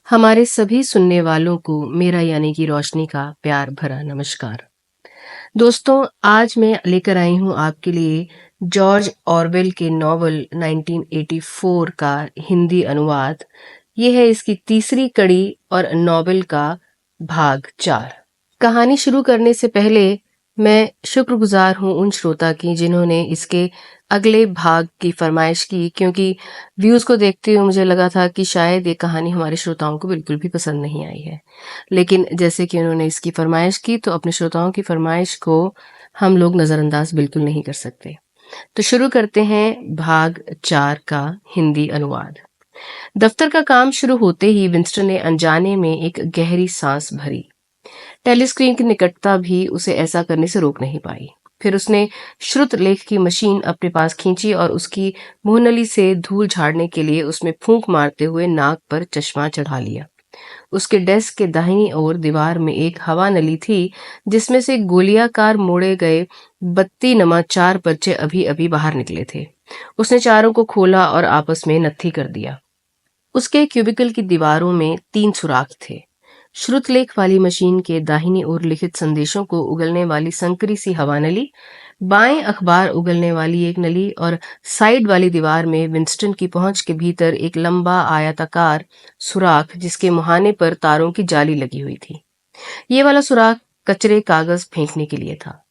हमारे सभी सुनने वालों को मेरा यानी कि रोशनी का प्यार भरा नमस्कार। दोस्तों, आज मैं लेकर आई हूँ आपके लिए जॉर्ज ऑरवेल के नॉवल 1984 का हिंदी अनुवाद। ये है इसकी तीसरी कड़ी और नॉवल का भाग 4। कहानी शुरू करने से पहले मैं शुक्रगुजार हूँ उन श्रोता की जिन्होंने इसके अगले भाग की फरमाइश की, क्योंकि व्यूज को देखते हुए मुझे लगा था कि शायद ये कहानी हमारे श्रोताओं को बिल्कुल भी पसंद नहीं आई है। लेकिन जैसे कि उन्होंने इसकी फरमाइश की, तो अपने श्रोताओं की फरमाइश को हम लोग नजरअंदाज बिल्कुल नहीं कर सकते। तो शुरू करते हैं भाग 4 का हिंदी अनुवाद। दफ्तर का काम शुरू होते ही विंस्टन ने अनजाने में एक गहरी सांस भरी। टेलीस्क्रीन की निकटता भी उसे ऐसा करने से रोक नहीं पाई। फिर उसने श्रुत लेख की मशीन अपने पास खींची और उसकी मुंहनली से धूल झाड़ने के लिए उसमें फूंक मारते हुए नाक पर चश्मा चढ़ा लिया। उसके डेस्क के दाहिनी ओर दीवार में एक हवा नली थी, जिसमें से गोलियाकार मोड़े गए बत्ती नमा 4 बच्चे अभी अभी बाहर निकले थे। उसने चारों को खोला और आपस में नत्थी कर दिया। उसके क्यूबिकल की दीवारों में 3 सुराख थे। श्रुतलेख वाली मशीन के दाहिनी ओर लिखित संदेशों को उगलने वाली संकरी सी हवा नली, बाएं अखबार उगलने वाली एक नली और साइड वाली दीवार में विंस्टन की पहुंच के भीतर एक लंबा आयताकार सुराख जिसके मुहाने पर तारों की जाली लगी हुई थी। ये वाला सुराख कचरे कागज फेंकने के लिए था।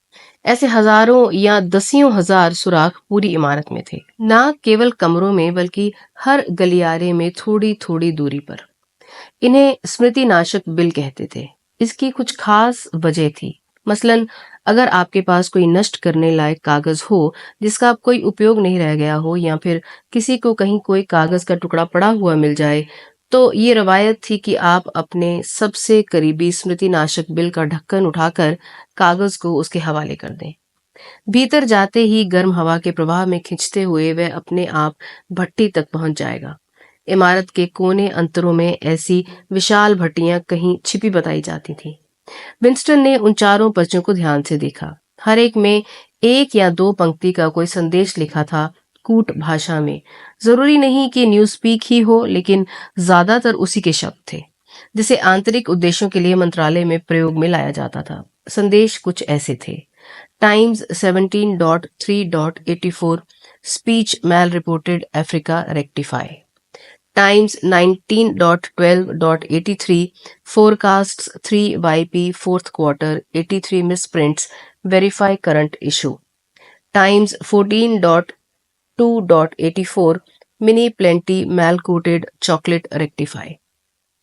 ऐसे हजारों या दसियों हजार सुराख पूरी इमारत में थे, न केवल कमरों में बल्कि हर गलियारे में थोड़ी थोड़ी दूरी पर। इन्हें स्मृति नाशक बिल कहते थे। इसकी कुछ खास वजह थी। मसलन, अगर आपके पास कोई नष्ट करने लायक कागज हो जिसका अब कोई उपयोग नहीं रह गया हो, या फिर किसी को कहीं कोई कागज का टुकड़ा पड़ा हुआ मिल जाए, तो ये रवायत थी कि आप अपने सबसे करीबी स्मृति नाशक बिल का ढक्कन उठाकर कागज को उसके हवाले कर दें। भीतर जाते ही गर्म हवा के प्रवाह में खिंचते हुए वह अपने आप भट्टी तक पहुंच जाएगा। इमारत के कोने अंतरों में ऐसी विशाल भट्टियां कहीं छिपी बताई जाती थी। विंस्टन ने उन चारों पर्चों को ध्यान से देखा। हर एक में 1 या 2 पंक्ति का कोई संदेश लिखा था, कूट भाषा में। जरूरी नहीं कि न्यूज स्पीक ही हो, लेकिन ज्यादातर उसी के शब्द थे, जिसे आंतरिक उद्देश्यों के लिए मंत्रालय में प्रयोग में लाया जाता था। संदेश कुछ ऐसे थे: Times 17.3.84 speech malreported Africa rectify. Times 19.12.83 forecasts 3YP fourth quarter 83 misprints verify current issue. Times 14.2.84 mini plenty mal-coated chocolate rectify.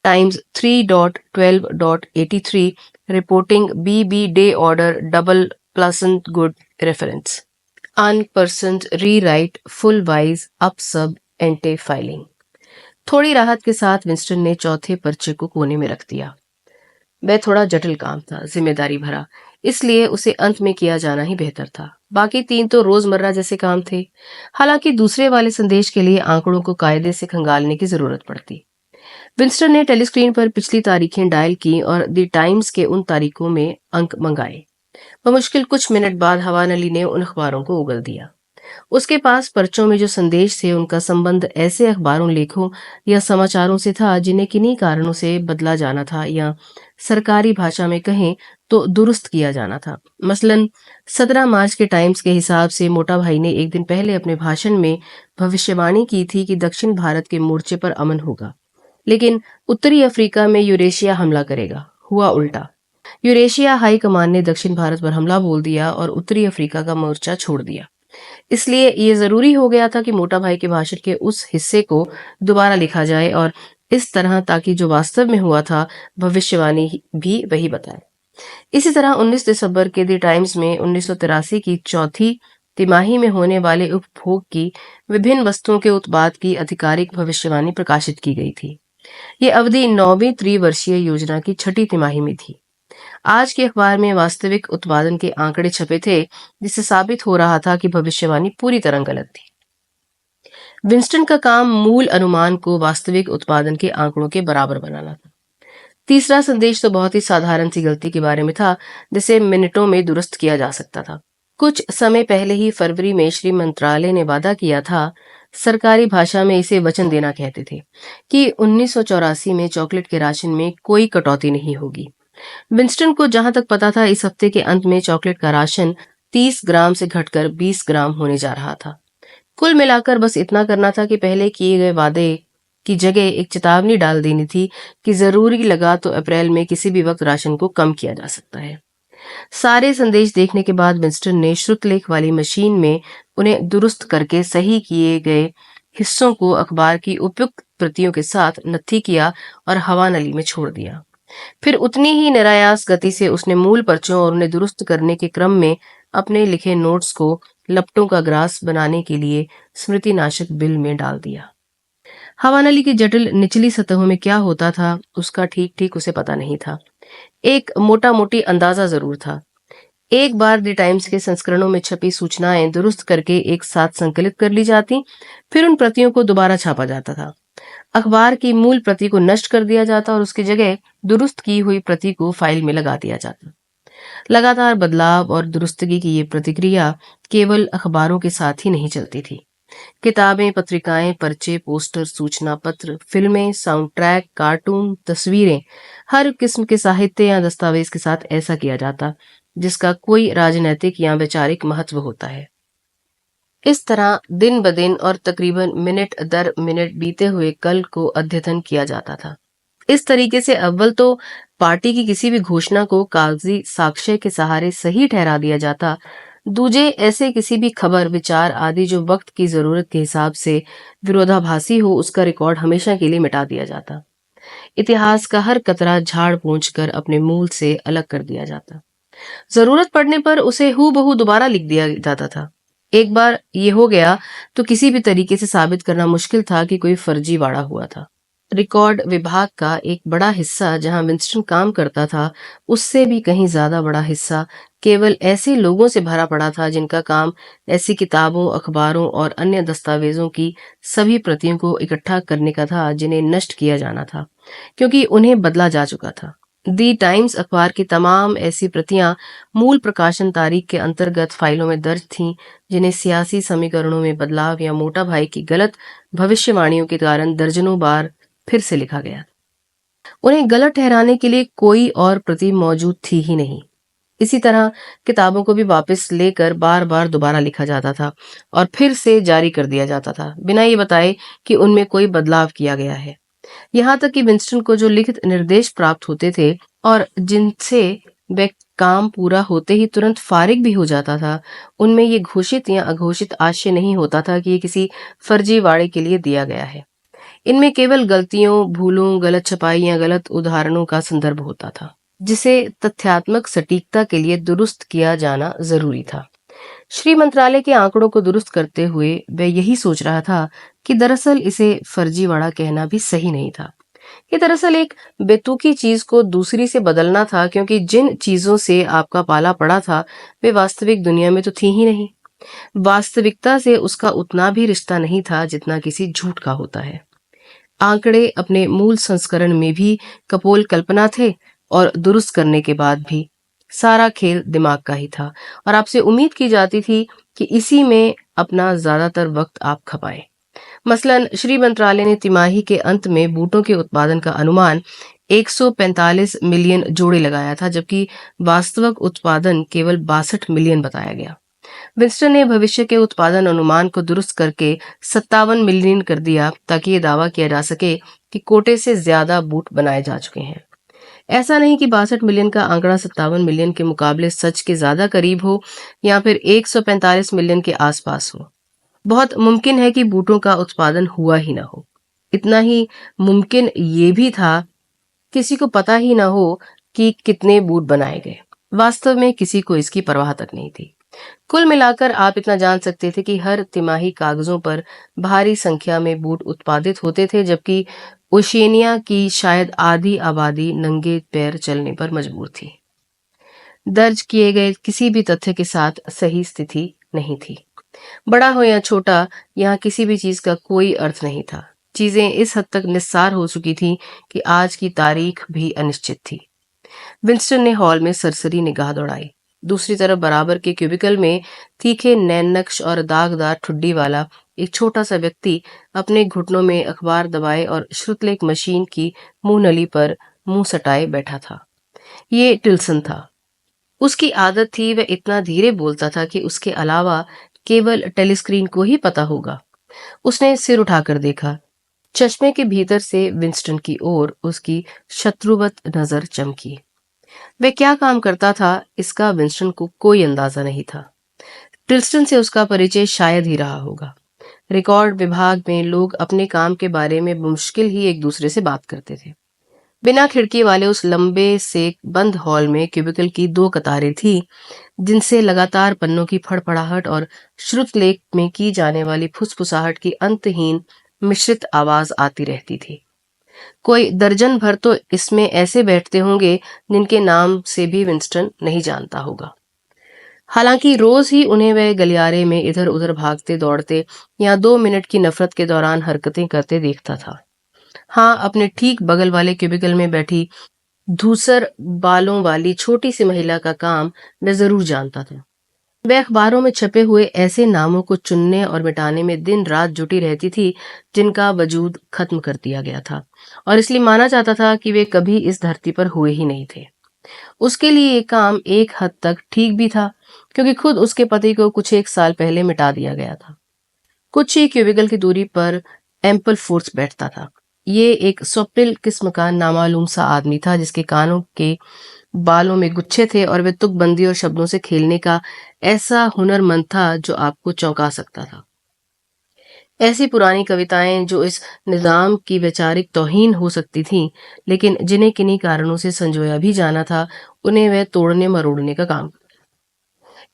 Times 3.12.83 reporting BB day order double pleasant good reference. Unpersoned rewrite full wise up sub ante filing. थोड़ी राहत के साथ Winston ने चौथे पर्चे को कोने में रख दिया। वह थोड़ा जटिल काम था, जिम्मेदारी भरा, इसलिए उसे अंत में किया जाना ही बेहतर था। बाकी 3 तो रोजमर्रा जैसे काम थे। हालांकि दूसरे वाले संदेश के लिए आंकड़ों को कायदे से खंगालने की जरूरत पड़ती। विंस्टन ने टेलीस्क्रीन पर पिछली तारीखें डायल की और द टाइम्स के उन तारीखों में अंक मंगाए। बमुश्किल कुछ मिनट बाद हवा नली ने उन अखबारों को उगल दिया। उसके पास पर्चों में जो संदेश थे, उनका संबंध ऐसे अखबारों, लेखों या समाचारों से था जिन्हें किन्हीं कारणों से बदला जाना था, या सरकारी भाषा में कहें तो दुरुस्त किया जाना था। मसलन 17 मार्च के टाइम्स के हिसाब से मोटा भाई ने एक दिन पहले अपने भाषण में भविष्यवाणी की थी कि दक्षिण भारत के मोर्चे पर अमन होगा, लेकिन उत्तरी अफ्रीका में यूरेशिया हमला करेगा। हुआ उल्टा। यूरेशिया हाई कमान ने दक्षिण भारत पर हमला बोल दिया और उत्तरी अफ्रीका का मोर्चा छोड़ दिया। इसलिए ये जरूरी हो गया था कि मोटा भाई के भाषण के उस हिस्से को दोबारा लिखा जाए, और इस तरह ताकि जो वास्तव में हुआ था भविष्यवाणी भी वही बताए। इसी तरह 19 दिसंबर के द टाइम्स में 1983 की चौथी तिमाही में होने वाले उपभोग की विभिन्न वस्तुओं के उत्पाद की आधिकारिक भविष्यवाणी प्रकाशित की गई थी। ये अवधि 9वीं त्रिवर्षीय योजना की 6ठी तिमाही में थी। आज के अखबार में वास्तविक उत्पादन के आंकड़े छपे थे, जिससे साबित हो रहा था कि भविष्यवाणी पूरी तरह गलत थी। विंस्टन का काम मूल अनुमान को वास्तविक उत्पादन के आंकड़ों के बराबर बनाना था। तीसरा संदेश तो बहुत ही साधारण सी गलती के बारे में था, जिसे मिनटों में दुरुस्त किया जा सकता था। कुछ समय पहले ही फरवरी में श्री मंत्रालय ने वादा किया था, सरकारी भाषा में इसे वचन देना कहते थे कि 1984 में चॉकलेट के राशन में कोई कटौती नहीं होगी। विंस्टन को जहां तक पता था, इस हफ्ते के अंत में चॉकलेट का राशन 30 ग्राम से घटकर 20 ग्राम होने जा रहा था। कुल मिलाकर बस इतना करना था कि पहले किए गए वादे की जगह एक चेतावनी डाल देनी थी कि जरूरी लगा तो अप्रैल में किसी भी वक्त राशन को कम किया जा सकता है। सारे संदेश देखने के बाद विंस्टन ने श्रुतलेख वाली मशीन में उन्हें दुरुस्त करके सही किए गए हिस्सों को अखबार की उपयुक्त प्रतियों के साथ नत्थी किया और हवा नली में छोड़ दिया। फिर उतनी ही निरायास गति से उसने मूल पर्चों और उन्हें दुरुस्त करने के क्रम में अपने लिखे नोट्स को लपटों का ग्रास बनाने के लिए स्मृतिनाशक बिल में डाल दिया। हवानली की जटिल निचली सतहों में क्या होता था, उसका ठीक ठीक उसे पता नहीं था। एक मोटा मोटी अंदाजा जरूर था। एक बार द टाइम्स के संस्करणों में छपी सूचनाएं दुरुस्त करके एक साथ संकलित कर ली जाती, फिर उन प्रतियों को दोबारा छापा जाता था। अखबार की मूल प्रति को नष्ट कर दिया जाता और उसकी जगह दुरुस्त की हुई प्रति को फाइल में लगा दिया जाता। लगातार बदलाव और दुरुस्तगी की ये प्रतिक्रिया केवल अखबारों के साथ ही नहीं चलती थी। किताबें, पत्रिकाएं, पर्चे, पोस्टर, सूचना पत्र, फिल्में, साउंड ट्रैक, कार्टून, तस्वीरें, हर किस्म के साहित्य या दस्तावेज के साथ ऐसा किया जाता जिसका कोई राजनैतिक या वैचारिक महत्व होता है। इस तरह दिन ब दिन और तकरीबन मिनट दर मिनट बीते हुए कल को अद्यतन किया जाता था। इस तरीके से अव्वल तो पार्टी की किसी भी घोषणा को कागजी साक्ष्य के सहारे सही ठहरा दिया जाता, दूजे ऐसे किसी भी खबर, विचार आदि जो वक्त की जरूरत के हिसाब से विरोधाभासी हो, उसका रिकॉर्ड हमेशा के लिए मिटा दिया जाता। इतिहास का हर कतरा झाड़ पोंछ कर अपने मूल से अलग कर दिया जाता। जरूरत पड़ने पर उसे हूबहू दोबारा लिख दिया जाता था। एक बार ये हो गया तो किसी भी तरीके से साबित करना मुश्किल था कि कोई फर्जीवाड़ा हुआ था। रिकॉर्ड विभाग का एक बड़ा हिस्सा जहां विंस्टन काम करता था, उससे भी कहीं ज्यादा बड़ा हिस्सा केवल ऐसे लोगों से भरा पड़ा था जिनका काम ऐसी किताबों, अखबारों और अन्य दस्तावेजों की सभी प्रतियों को इकट्ठा करने का था जिन्हें नष्ट किया जाना था, क्योंकि उन्हें बदला जा चुका था। दी टाइम्स अखबार की तमाम ऐसी प्रतियां मूल प्रकाशन तारीख के अंतर्गत फाइलों में दर्ज थीं, जिन्हें सियासी समीकरणों में बदलाव या मोटा भाई की गलत भविष्यवाणियों के कारण दर्जनों बार फिर से लिखा गया। उन्हें गलत ठहराने के लिए कोई और प्रति मौजूद थी ही नहीं। इसी तरह किताबों को भी वापस लेकर बार बार दोबारा लिखा जाता था और फिर से जारी कर दिया जाता था, बिना ये बताए कि उनमें कोई बदलाव किया गया है। यहाँ तक कि विंस्टन को जो लिखित निर्देश प्राप्त होते थे और जिनसे वह काम पूरा होते ही तुरंत फारिग भी हो जाता था, उनमें ये घोषित या अघोषित आशय नहीं होता था कि ये किसी फर्जीवाड़े के लिए दिया गया है। इनमें केवल गलतियों, भूलों, गलत छपाई या गलत उदाहरणों का संदर्भ होता था, जिसे तथ्यात्मक सटीकता के लिए दुरुस्त किया जाना जरूरी था। श्री मंत्रालय के आंकड़ों को दुरुस्त करते हुए वह यही सोच रहा था कि दरअसल इसे फर्जीवाड़ा कहना भी सही नहीं था। ये दरअसल एक बेतुकी चीज को दूसरी से बदलना था, क्योंकि जिन चीजों से आपका पाला पड़ा था वे वास्तविक दुनिया में तो थी ही नहीं। वास्तविकता से उसका उतना भी रिश्ता नहीं था जितना किसी झूठ का होता है। आंकड़े अपने मूल संस्करण में भी कपोल कल्पना थे और दुरुस्त करने के बाद भी सारा खेल दिमाग का ही था, और आपसे उम्मीद की जाती थी कि इसी में अपना ज्यादातर वक्त आप खपाएं। मसलन श्री मंत्रालय ने तिमाही के अंत में बूटों के उत्पादन का अनुमान 145 मिलियन जोड़े लगाया था, जबकि वास्तविक उत्पादन केवल 62 मिलियन बताया गया। विंस्टन ने भविष्य के उत्पादन अनुमान को दुरुस्त करके 57 मिलियन कर दिया, ताकि ये दावा किया जा सके कि कोटे से ज्यादा बूट बनाए जा चुके हैं। ऐसा नहीं कि 62 मिलियन का आंकड़ा 57 मिलियन के मुकाबले सच के ज्यादा करीब हो या फिर 145 मिलियन के आसपास हो। बहुत मुमकिन है कि बूटों का उत्पादन हुआ ही ना हो। इतना ही मुमकिन ये भी था किसी को पता ही ना हो कि कितने बूट बनाए गए। वास्तव में किसी को इसकी परवाह तक नहीं थी। कुल मिलाकर आप इतना जान सकते थे कि हर तिमाही कागजों पर भारी संख्या में बूट उत्पादित होते थे, जबकि ओशिनिया की शायद आधी आबादी नंगे पैर चलने पर मजबूर थी। दर्ज किए गए किसी भी तथ्य के साथ सही स्थिति नहीं थी। बड़ा हो या छोटा, यहाँ किसी भी चीज का कोई अर्थ नहीं था। चीजें इस हद तक निस्सार हो चुकी थी कि आज की तारीख भी अनिश्चित थी। विंस्टन ने हॉल में सरसरी निगाह दौड़ाई। दूसरी तरफ बराबर के क्यूबिकल में तीखे नैन नक्श और दागदार ठुड्डी वाला एक छोटा सा व्यक्ति अपने घुटनों में अखबार दबाए और श्रुतलेख मशीन की मुंह नली पर मुंह सटाए बैठा था। ये टिल्सन था। उसकी आदत थी, वह इतना धीरे बोलता था कि उसके अलावा केवल टेलीस्क्रीन को ही पता होगा। उसने सिर उठाकर देखा। चश्मे के भीतर से विंस्टन की ओर उसकी शत्रुवत नजर चमकी। वह क्या काम करता था इसका विंस्टन को कोई अंदाजा नहीं था। टिल्स्टन से उसका परिचय शायद ही रहा होगा। रिकॉर्ड विभाग में लोग अपने काम के बारे में मुश्किल ही एक दूसरे से बात करते थे। बिना खिड़की वाले उस लंबे से बंद हॉल में क्यूबिकल की 2 कतारें थी, जिनसे लगातार पन्नों की फड़फड़ाहट और श्रुतलेख में की जाने वाली फुसफुसाहट की अंतहीन मिश्रित आवाज आती रहती थी। कोई दर्जन भर तो इसमें ऐसे बैठते होंगे जिनके नाम से भी विंस्टन नहीं जानता होगा। हालांकि रोज ही उन्हें वह गलियारे में इधर उधर भागते दौड़ते या 2 मिनट की नफरत के दौरान हरकतें करते देखता था। हाँ, अपने ठीक बगल वाले क्यूबिकल में बैठी धूसर बालों वाली छोटी सी महिला का काम वह जरूर जानता था। वह अखबारों में छपे हुए ऐसे नामों को चुनने और मिटाने में दिन रात जुटी रहती थी जिनका वजूद खत्म कर दिया गया था और इसलिए माना जाता था कि वे कभी इस धरती पर हुए ही नहीं थे। उसके लिए ये काम एक हद तक ठीक भी था, क्योंकि खुद उसके पति को कुछ एक साल पहले मिटा दिया गया था। कुछ ही क्यूबिकल की दूरी पर एम्पल फोर्स बैठता था। ये एक स्वप्निल किस्म का नामालूम सा आदमी था, जिसके कानों के बालों में गुच्छे थे और वह तुकबंदी और शब्दों से खेलने का ऐसा हुनरमंद था जो आपको चौंका सकता था। ऐसी पुरानी कविताएं जो इस निजाम की वैचारिक तौहीन हो सकती थीं, लेकिन जिन्हें किन्हीं कारणों से संजोया भी जाना था, उन्हें वह तोड़ने मरोड़ने का काम।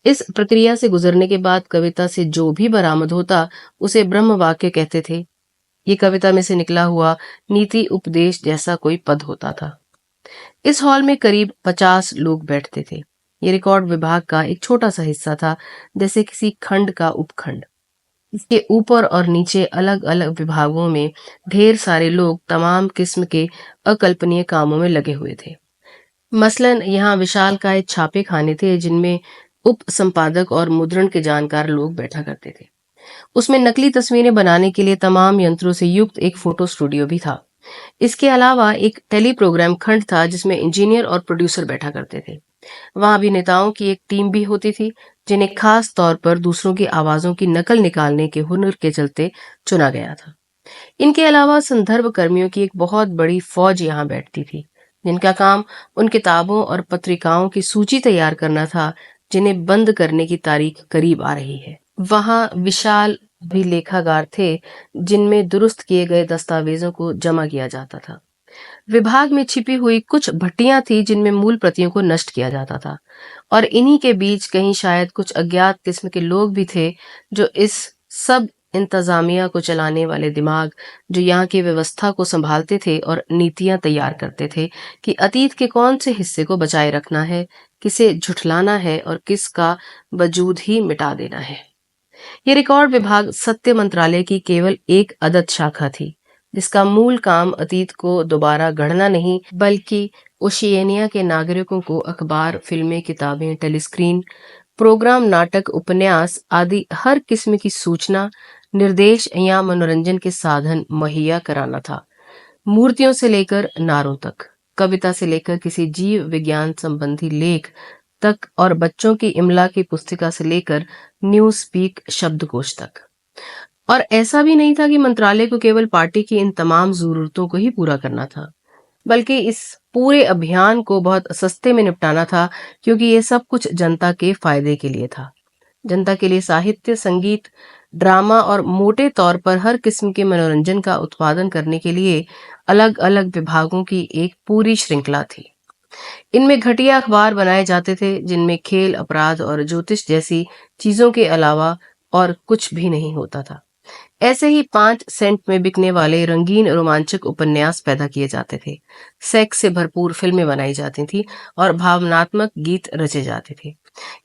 इस प्रक्रिया से गुजरने के बाद कविता से जो भी बरामद होता उसे ब्रह्म वाक्य कहते थे। ये कविता में से निकला हुआ नीति उपदेश जैसा कोई पद होता था। इस हॉल में करीब 50 लोग बैठते थे। ये रिकॉर्ड विभाग का एक छोटा सा हिस्सा था, जैसे किसी खंड का उपखंड। इसके ऊपर और नीचे अलग अलग विभागों में ढेर सारे लोग तमाम किस्म के अकल्पनीय कामों में लगे हुए थे। मसलन यहाँ विशालकाय छापे खाने थे, जिनमें उप संपादक और मुद्रण के जानकार लोग बैठा करते थे। उसमें नकली तस्वीरें बनाने के लिए तमाम यंत्रों से युक्त एक फोटो स्टूडियो भी था। इसके अलावा एक टेली प्रोग्राम खंड था, जिसमें इंजीनियर और प्रोड्यूसर बैठा करते थे। वहां अभिनेताओं की एक टीम भी होती थी, जिन्हें खास तौर पर दूसरों की आवाजों की नकल निकालने के हुनर के चलते चुना गया था। इनके अलावा संदर्भ कर्मियों की एक बहुत बड़ी फौज यहाँ बैठती थी, जिनका काम उन किताबों और पत्रिकाओं की सूची तैयार करना था जिन्हें बंद करने की तारीख करीब आ रही है। वहां विशाल भी लेखागार थे, जिनमें दुरुस्त किए गए दस्तावेजों को जमा किया जाता था। विभाग में छिपी हुई कुछ भट्टियां थी, जिनमें मूल प्रतियों को नष्ट किया जाता था, और इन्हीं के बीच कहीं शायद कुछ अज्ञात किस्म के लोग भी थे जो इस सब इंतजामिया को चलाने वाले दिमाग, जो यहाँ की व्यवस्था को संभालते थे और नीतियां तैयार करते थे कि अतीत के कौन से हिस्से को बचाए रखना है, किसे झुठलाना है और किसका वजूद ही मिटा देना है। ये रिकॉर्ड विभाग सत्य मंत्रालय की केवल एक अदद शाखा थी, जिसका मूल काम अतीत को दोबारा गढ़ना नहीं, बल्कि ओशिएनिया के नागरिकों को अखबार, फिल्में, किताबें, टेलीस्क्रीन, प्रोग्राम, नाटक, उपन्यास आदि हर किस्म की सूचना, निर्देश या मनोरंजन के साधन मुहैया कराना था। मूर्तियों से लेकर नारों तक, कविता से लेकर किसी जीव विज्ञान संबंधी लेख तक, और बच्चों की इमला की पुस्तिका से लेकर न्यूज स्पीक शब्दकोश तक। और ऐसा भी नहीं था कि मंत्रालय को केवल पार्टी की इन तमाम जरूरतों को ही पूरा करना था, बल्कि इस पूरे अभियान को बहुत सस्ते में निपटाना था, क्योंकि ये सब कुछ जनता के फायदे के लिए था। जनता के लिए साहित्य, संगीत, ड्रामा और मोटे तौर पर हर किस्म के मनोरंजन का उत्पादन करने के लिए अलग अलग विभागों की एक पूरी श्रृंखला थी। इनमें घटिया अखबार बनाए जाते थे, जिनमें खेल, अपराध और ज्योतिष जैसी चीजों के अलावा और कुछ भी नहीं होता था। ऐसे ही 5 सेंट में बिकने वाले रंगीन रोमांचक उपन्यास पैदा किए जाते थे। सेक्स से भरपूर फिल्में बनाई जाती थी और भावनात्मक गीत रचे जाते थे।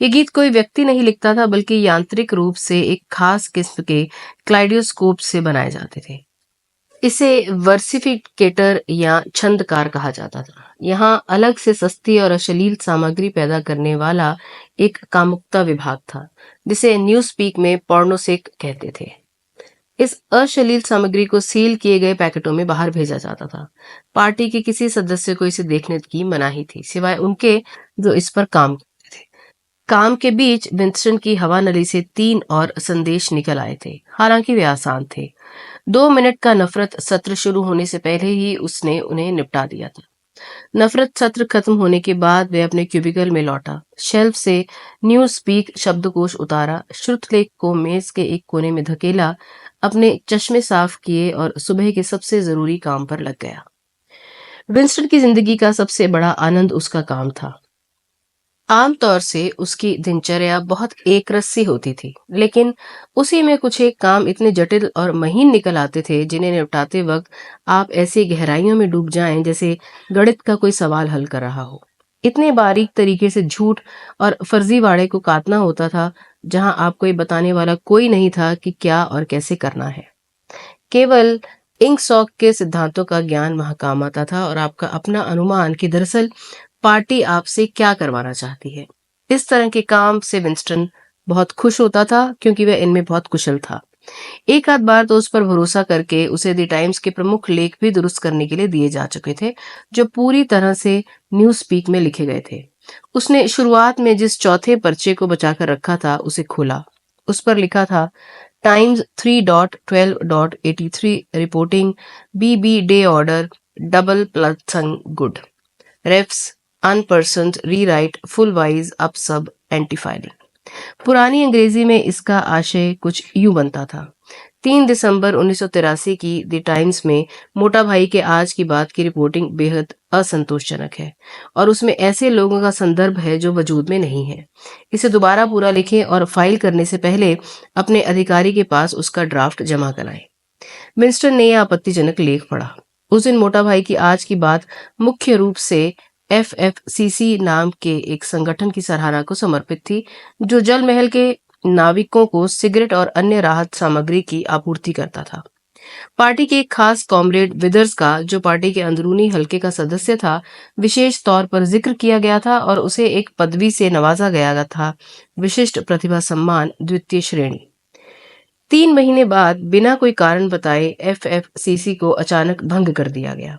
ये गीत कोई व्यक्ति नहीं लिखता था, बल्कि यांत्रिक रूप से एक खास किस्म के क्लाइडियोस्कोप से बनाए जाते थे। इसे वर्सिफिकेटर या छंदकार कहा जाता था। यहाँ अलग से सस्ती और अश्लील सामग्री पैदा करने वाला एक कामुकता विभाग था, जिसे न्यूज स्पीक में पोर्नोसेक कहते थे। इस अश्लील सामग्री को सील किए गए पैकेटों में बाहर भेजा जाता था। पार्टी के किसी सदस्य को इसे देखने की मनाही थी, सिवाय उनके जो इस पर काम करते थे। काम के बीच विंस्टन की हवा नली से 3 और संदेश निकल आए थे, हालांकि वे आसान थे। 2 मिनट का नफरत सत्र शुरू होने से पहले ही उसने उन्हें निपटा दिया था। नफरत सत्र खत्म होने के बाद वह अपने क्यूबिकल में लौटा, शेल्फ से न्यूज स्पीक शब्दकोश उतारा, श्रुतलेख को मेज के एक कोने में धकेला, अपने चश्मे साफ किए और सुबह के सबसे जरूरी काम पर लग गया। विंस्टन की जिंदगी का सबसे बड़ा आनंद उसका काम था। आमतौर से उसकी दिनचर्या बहुत एकरस होती थी, लेकिन उसी में कुछ एक काम इतने जटिल और महीन निकल आते थे जिन्हें निपटाते वक्त आप ऐसी गहराइयों में डूब जाएं जैसे गणित का कोई सवाल हल कर रहा हो। इतने बारीक तरीके से झूठ और फर्जीवाड़े को काटना होता था, जहां आपको ये बताने वाला कोई नहीं था कि क्या और कैसे करना है। केवल इंकसॉक के सिद्धांतों का ज्ञान वहां काम आता था और आपका अपना अनुमान कि दरअसल पार्टी आपसे क्या करवाना चाहती है। इस तरह के काम से विंस्टन बहुत खुश होता था, क्योंकि वह इनमें बहुत कुशल था। एक आध बार तो उस पर भरोसा करके उसे द टाइम्स के प्रमुख लेख भी दुरुस्त करने के लिए दिए जा चुके थे, जो पूरी तरह से न्यूज स्पीक में लिखे गए थे। उसने शुरुआत में जिस चौथे पर्चे को बचाकर रखा था उसे खोला। उस पर लिखा था, Times 3.12.83 reporting BB day order doubleplusungood refs unpersons rewrite fullwise upsub antefiling. पुरानी अंग्रेजी में इसका आशय कुछ यूं बनता था, 3 दिसंबर 1983 की द टाइम्स में मोटा भाई के आज की बात की रिपोर्टिंग बेहद असंतोषजनक है और उसमें ऐसे लोगों का संदर्भ है जो वजूद में नहीं है। इसे दोबारा पूरा लिखें और फाइल करने से पहले अपने अधिकारी के पास उसका ड्राफ्ट जमा कराएं। विंस्टन ने यह आपत्तिजनक लेख पढ़ा। उस दिन मोटा भाई की आज की बात मुख्य रूप से FFCC नाम के एक संगठन की सराहना को समर्पित थी, जो जल महल के नाविकों को सिगरेट और अन्य राहत सामग्री की आपूर्ति करता था। पार्टी के एक खास कॉमरेड विदर्स का, जो पार्टी के अंदरूनी हलके का सदस्य था, विशेष तौर पर जिक्र किया गया था और उसे एक पदवी से नवाजा गया था, विशिष्ट प्रतिभा सम्मान द्वितीय श्रेणी। 3 महीने बाद बिना कोई कारण बताए FFCC को अचानक भंग कर दिया गया।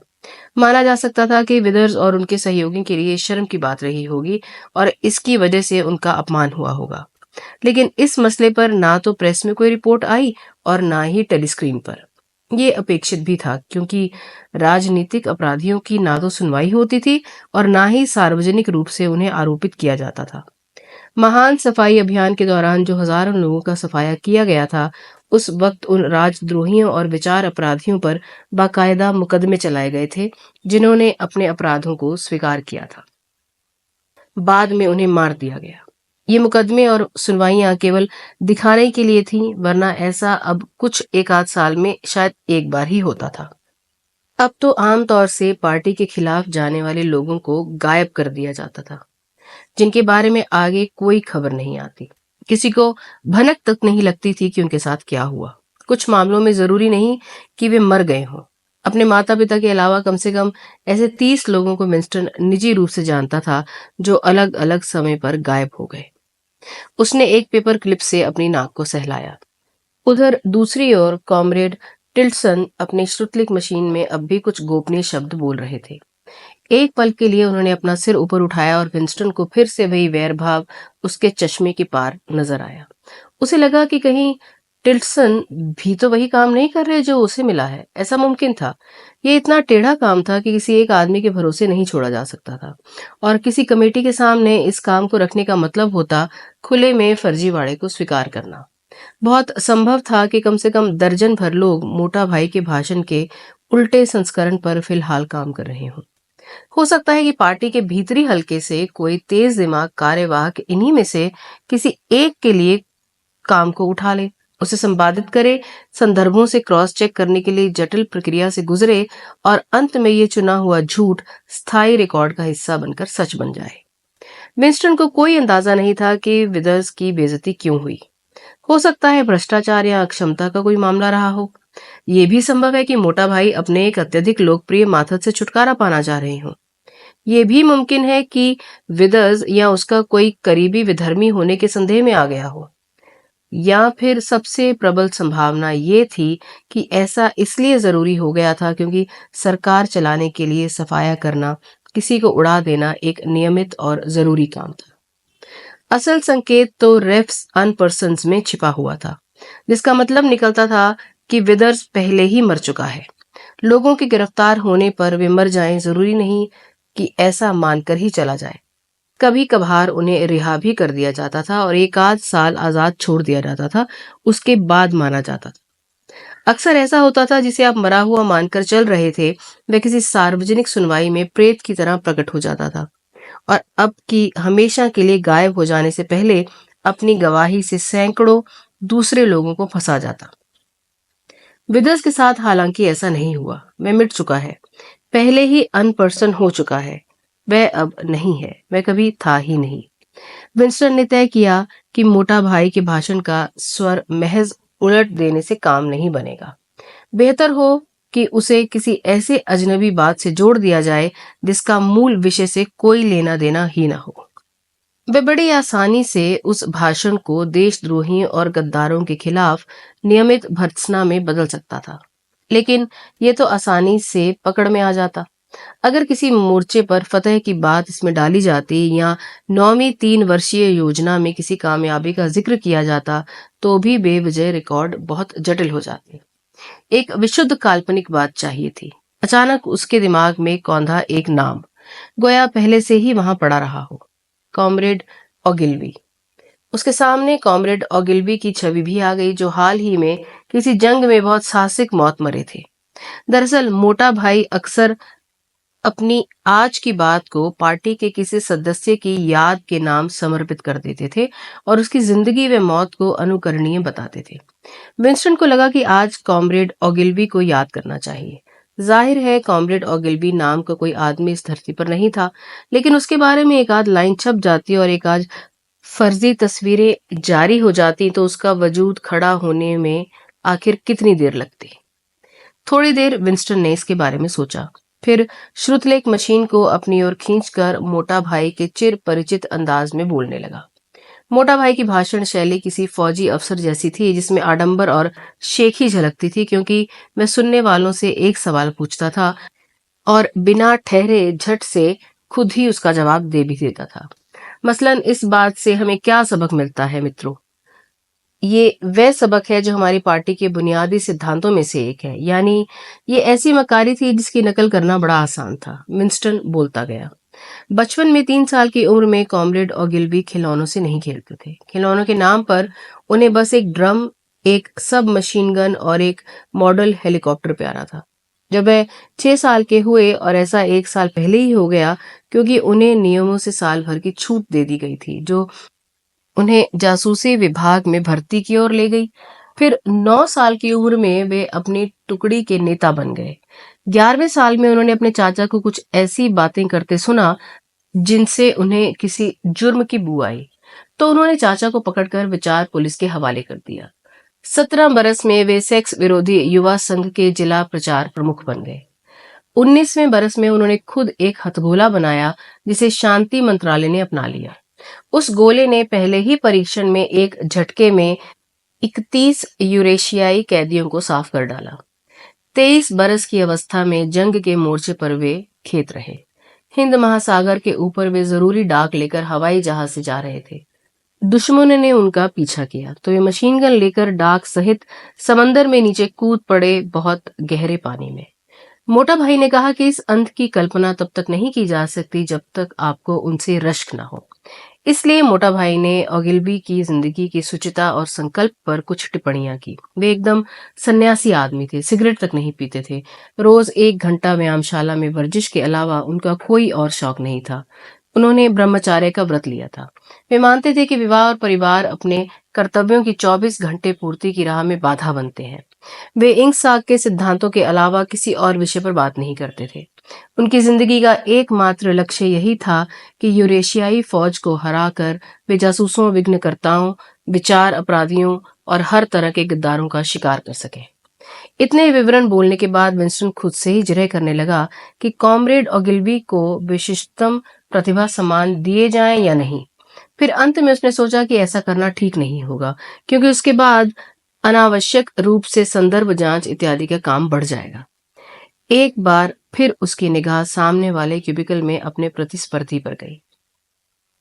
माना जा सकता था कि विदर्स और उनके सहयोगी के लिए शर्म की बात रही होगी और इसकी वजह से उनका अपमान हुआ होगा। लेकिन इस मसले पर ना तो प्रेस में कोई रिपोर्ट आई और ना ही टेलीस्क्रीन पर। ये अपेक्षित भी था, क्योंकि राजनीतिक अपराधियों की ना तो सुनवाई होती थी और ना ही सार्वजनिक रूप से उन्हें आरोपित किया जाता था। महान सफाई अभियान के दौरान जो हजारों लोगों का सफाया किया गया था, उस वक्त उन राजद्रोहियों और विचार अपराधियों पर बाकायदा मुकदमे चलाए गए थे, जिन्होंने अपने अपराधों को स्वीकार किया था। बाद में उन्हें मार दिया गया। ये मुकदमे और सुनवाइयां केवल दिखाने के लिए थीं, वरना ऐसा अब कुछ एक आध साल में शायद एक बार ही होता था। अब तो आमतौर से पार्टी के खिलाफ जाने वाले लोगों को गायब कर दिया जाता था, जिनके बारे में आगे कोई खबर नहीं आती। किसी को भनक तक नहीं लगती थी कि उनके साथ क्या हुआ। कुछ मामलों में जरूरी नहीं कि वे मर गए हों। अपने माता पिता के अलावा कम से कम ऐसे 30 लोगों को विंस्टन निजी रूप से जानता था, जो अलग अलग समय पर गायब हो गए। उसने एक पेपर क्लिप से अपनी नाक को सहलाया। उधर दूसरी ओर कॉमरेड टिल्सन अपनी श्रुतलिक मशीन में अब भी कुछ गोपनीय शब्द बोल रहे थे। एक पल के लिए उन्होंने अपना सिर ऊपर उठाया और विंस्टन को फिर से वही वैर भाव उसके चश्मे के पार नजर आया। उसे लगा कि कहीं टिल्सन भी तो वही काम नहीं कर रहे जो उसे मिला है। ऐसा मुमकिन था। ये इतना टेढ़ा काम था कि किसी एक आदमी के भरोसे नहीं छोड़ा जा सकता था, और किसी कमेटी के सामने इस काम को रखने का मतलब होता खुले में फर्जीवाड़े को स्वीकार करना। बहुत संभव था कि कम से कम दर्जन भर लोग मोटा भाई के भाषण के उल्टे संस्करण पर फिलहाल काम कर रहे हों। हो सकता है कि पार्टी के भीतरी हलके से कोई तेज दिमाग कार्यवाहक इन्हीं में से किसी एक के लिए काम को उठा ले, उसे संपादित करे, संदर्भों से क्रॉस चेक करने के लिए जटिल प्रक्रिया से गुजरे और अंत में ये चुना हुआ झूठ स्थायी रिकॉर्ड का हिस्सा बनकर सच बन जाए। विंस्टन को कोई अंदाजा नहीं था कि विदर्स की बेइज्जती क्यों हुई। हो सकता है भ्रष्टाचार या अक्षमता का कोई मामला रहा हो। ये भी संभव है कि मोटा भाई अपने एक अत्यधिक लोकप्रिय माथत से छुटकारा पाना चाह रहे हों। ये भी मुमकिन है कि विदर्स या उसका कोई करीबी विधर्मी होने के संदेह में आ गया हो। या फिर सबसे प्रबल संभावना ये थी कि ऐसा इसलिए जरूरी हो गया था क्योंकि सरकार चलाने के लिए सफाया करना, किसी को उड़ा देना एक नियमित और जरूरी काम था। असल संकेत तो रेफ्स अनपर्सन्स में छिपा हुआ था, जिसका मतलब निकलता था कि विदर्स पहले ही मर चुका है। लोगों के गिरफ्तार होने पर वे मर जाएं, जरूरी नहीं कि ऐसा मानकर ही चला जाए। कभी कभार उन्हें रिहा भी कर दिया जाता था और एक आध साल आजाद छोड़ दिया जाता था, उसके बाद माना जाता था। अक्सर ऐसा होता था जिसे आप मरा हुआ मानकर चल रहे थे, वह किसी सार्वजनिक सुनवाई में प्रेत की तरह प्रकट हो जाता था और अब की हमेशा के लिए गायब हो जाने से पहले अपनी गवाही से सैकड़ों दूसरे लोगों को फंसा जाता। विदर्स के साथ हालांकि ऐसा नहीं हुआ। वह मिट चुका है, पहले ही अनपर्सन हो चुका है। वह अब नहीं है, वह कभी था ही नहीं। विंस्टन ने तय किया कि मोटा भाई के भाषण का स्वर महज उलट देने से काम नहीं बनेगा। बेहतर हो कि उसे किसी ऐसे अजनबी बात से जोड़ दिया जाए जिसका मूल विषय से कोई लेना देना ही ना हो। वह बड़ी आसानी से उस भाषण को देशद्रोहियों और गद्दारों के खिलाफ नियमित भर्त्सना में बदल सकता था, लेकिन यह तो आसानी से पकड़ में आ जाता। अगर किसी मोर्चे पर फतह की बात इसमें डाली जाती या 9वीं 3 वर्षीय योजना में किसी कामयाबी का जिक्र किया जाता तो भी बेवजह रिकॉर्ड बहुत जटिल हो जाते। एक विशुद्ध काल्पनिक बात चाहिए थी। अचानक उसके दिमाग में कौंधा एक नाम, गोया पहले से ही वहां पड़ा रहा हो, कॉमरेड ओगिलवी। उसके सामने कॉमरेड ओगिलवी की छवि भी आ गई, जो हाल ही में किसी जंग में बहुत साहसिक मौत मरे थे। दरअसल मोटा भाई अक्सर अपनी आज की बात को पार्टी के किसी सदस्य की याद के नाम समर्पित कर देते थे और उसकी जिंदगी व मौत को अनुकरणीय बताते थे। विंस्टन को लगा कि आज कॉमरेड ओगिलवी को याद करना चाहिए। जाहिर है कॉमरेड ओगिलवी नाम का कोई आदमी इस धरती पर नहीं था, लेकिन उसके बारे में एक आध लाइन छप जाती और एक आध फर्जी तस्वीरें जारी हो जाती तो उसका वजूद खड़ा होने में आखिर कितनी देर लगती। थोड़ी देर विंस्टन ने इसके बारे में सोचा, फिर श्रुतलेख मशीन को अपनी ओर खींचकर मोटा भाई के चिर परिचित अंदाज में बोलने लगा। मोटा भाई की भाषण शैली किसी फौजी अफसर जैसी थी, जिसमें आडंबर और शेखी झलकती थी, क्योंकि वह सुनने वालों से एक सवाल पूछता था और बिना ठहरे झट से खुद ही उसका जवाब दे भी देता था। मसलन इस बात से हमें क्या सबक मिलता है मित्रों? ये वह सबक है जो हमारी पार्टी के बुनियादी सिद्धांतों में से एक है, यानी ये ऐसी मकारी थी जिसकी नकल करना बड़ा आसान था। विंस्टन बोलता गया। बचपन में 3 साल की उम्र में कॉमरेड ओगिलवी खिलौनों से नहीं खेलते थे। खिलौनों के नाम पर उन्हें बस एक ड्रम, एक सब मशीन गन और एक मॉडल हेलीकॉप्टर प्यारा था। जब वह 6 साल के हुए, और ऐसा 1 साल पहले ही हो गया क्योंकि उन्हें नियमों से साल भर की छूट दे दी गई थी, जो उन्हें जासूसी विभाग में भर्ती की ओर ले गई। फिर 9 साल की उम्र में वे अपनी टुकड़ी के नेता बन गए। 11वें साल में उन्होंने अपने चाचा को कुछ ऐसी बातें करते सुना जिनसे उन्हें किसी जुर्म की बू आई, तो उन्होंने चाचा को पकड़कर विचार पुलिस के हवाले कर दिया। 17 बरस में वे सेक्स विरोधी युवा संघ के जिला प्रचार प्रमुख बन गए। 19वें बरस में उन्होंने खुद एक हथगोला बनाया जिसे शांति मंत्रालय ने अपना लिया। उस गोले ने पहले ही परीक्षण में एक झटके में 31 यूरेशियाई कैदियों को साफ कर डाला। 23 बरस की अवस्था में जंग के मोर्चे पर वे खेत रहे। हिंद महासागर के ऊपर वे जरूरी डाक लेकर हवाई जहाज से जा रहे थे। दुश्मनों ने उनका पीछा किया तो वे मशीन गन लेकर डाक सहित समंदर में नीचे कूद पड़े, बहुत गहरे पानी में। मोटा भाई ने कहा कि इस अंत की कल्पना तब तक नहीं की जा सकती जब तक आपको उनसे रश्क न हो। इसलिए मोटा भाई ने ओगिलवी की जिंदगी की शुचिता और संकल्प पर कुछ टिप्पणियां की। वे एकदम सन्यासी आदमी थे, सिगरेट तक नहीं पीते थे। रोज 1 घंटा व्यायामशाला में वर्जिश के अलावा उनका कोई और शौक नहीं था। उन्होंने ब्रह्मचार्य का व्रत लिया था। वे मानते थे कि विवाह और परिवार अपने कर्तव्यों की 24 घंटे पूर्ति की राह में बाधा बनते हैं। वे इंक साग के सिद्धांतों के अलावा किसी और विषय पर बात नहीं करते थे। उनकी जिंदगी का एकमात्र लक्ष्य यही था कि यूरेशियाई फौज को हराकर वे जासूसों, विघ्नकर्ताओं, विचार अपराधियों और हर तरह के गद्दारों का शिकार कर सके। इतने विवरण बोलने के बाद विंस्टन खुद से ही जिरह करने लगा कि कॉमरेड ओगिलबी को विशिष्टतम प्रतिभा सम्मान दिए जाएं या नहीं। फिर अंत में उसने सोचा कि ऐसा करना ठीक नहीं होगा, क्योंकि उसके बाद अनावश्यक रूप से संदर्भ जांच इत्यादि का काम बढ़ जाएगा। एक बार फिर उसकी निगाह सामने वाले क्यूबिकल में अपने प्रतिस्पर्धी पर गई।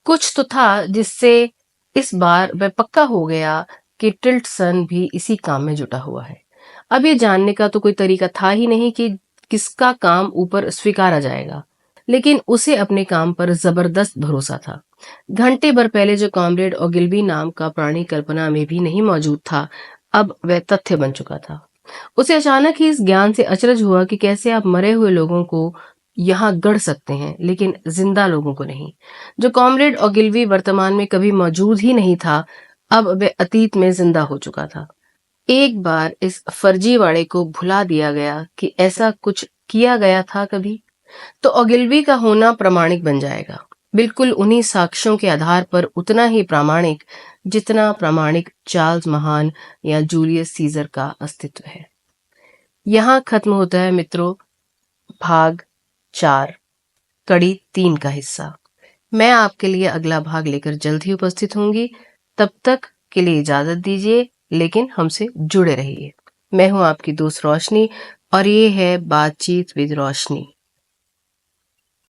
कुछ तो था जिससे इस बार वह पक्का हो गया कि टिल्टसन भी इसी काम में जुटा हुआ है। अब ये जानने का तो कोई तरीका था ही नहीं कि किसका काम ऊपर स्वीकारा जाएगा, लेकिन उसे अपने काम पर जबरदस्त भरोसा था। घंटे भर पहले जो कॉमरेड ओगिलबी नाम का प्राणी कल्पना में भी नहीं मौजूद था, अब वह तथ्य बन चुका था। उसे अचानक ही इस ज्ञान से अचरज हुआ कि कैसे आप मरे हुए लोगों को यहाँ गढ़ सकते हैं, लेकिन जिंदा लोगों को नहीं। जो कॉमरेड ओगिलवी वर्तमान में कभी मौजूद ही नहीं था, अब वह अतीत में जिंदा हो चुका था। एक बार इस फर्जीवाड़े को भुला दिया गया कि ऐसा कुछ किया गया था कभी, तो ओगिलवी का होना प्रामाणिक बन जाएगा, बिल्कुल उन्हीं साक्ष्यों के आधार पर, उतना ही प्रामाणिक जितना प्रामाणिक चार्ल्स महान या जूलियस सीजर का अस्तित्व है। यहाँ खत्म होता है मित्रों भाग 4 कड़ी 3 का हिस्सा। मैं आपके लिए अगला भाग लेकर जल्द ही उपस्थित होंगी। तब तक के लिए इजाजत दीजिए, लेकिन हमसे जुड़े रहिए। मैं हूं आपकी दोस्त रोशनी और ये है बातचीत विद रोशनी।